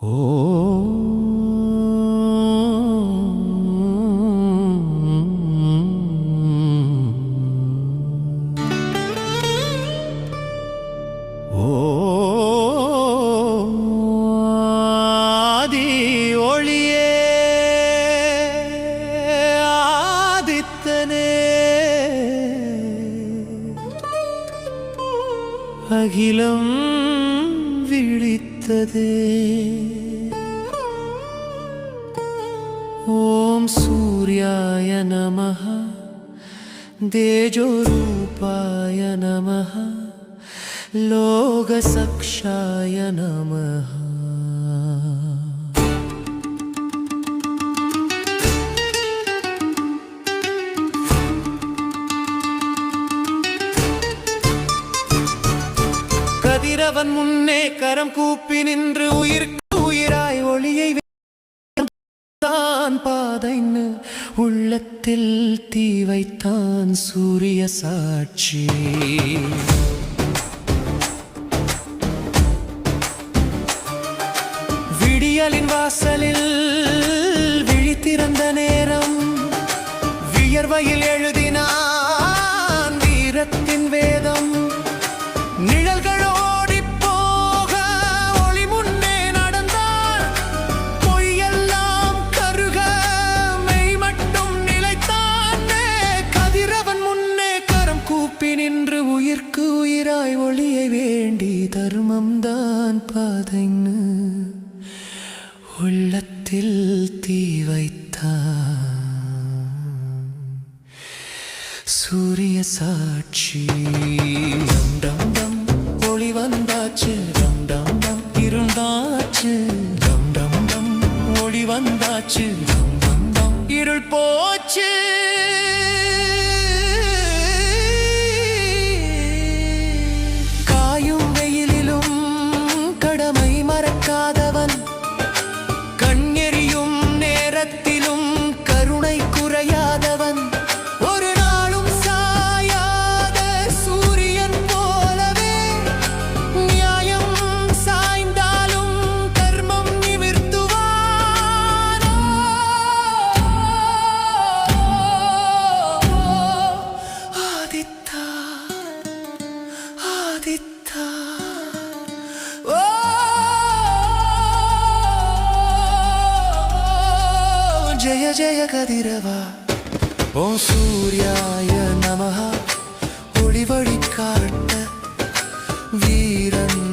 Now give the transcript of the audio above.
ஓ ஆதி ஒளியே ஆதித்தனே அகிலம் விழித்ததே ஓம் சூர்யாய நமஹ தேஜோரூபாய நமஹ லோகசக்ஷாய நமஹ கதிரவன் முன்னே கரம் கூப்பி நின்று உயிர்க்கு உயிராய் ஒளியை தான் பாதைன்னு உள்ளத்தில் தீ வைத்தான் சூரிய சாட்சி. விடியலின் வாசலில் விழித்திறந்த நேரம் வியர்வையில் எழுதினான் வீரத்தின் வேதம். நிழல்களோடி போக ஒளி முன்னே நடந்தார், பொய்யெல்லாம் கருக மெய் மட்டும் நிலைத்தான். கதிரவன் முன்னே கரம் கூப்பி நின்று உயிர்க்கு உயிராய் ஒளியை வேண்டி தர்மம்தான் பாதைன்னு உள்ளத்தில் தீ வைத்தான் சூரிய சாட்சி. டம் டம் டம் ஒளி வந்தாச்சு, டம் டம் டம் இருந்தாச்சு, டம் டம் டம் ஒளி வந்தாச்சு, டம் டம் டம் இருள் போச்சு. காயும் வெயிலிலும் கடமை மறக்காதவன், கண்ணெறியும் நேரத்திலும் கருணை குறையாதவன், ஒரு நாளும் சாயாத சூரியன் போலவே நியாயம் சாய்ந்தாலும் தர்மம் நிமிர்த்துவான். ஆதித்தா ஆதித்தா ஓ ஜெய ஜெய கதிரவா. ஓம் சூர்யாய நமஹ ஒளி வழி காட்ட வீரன்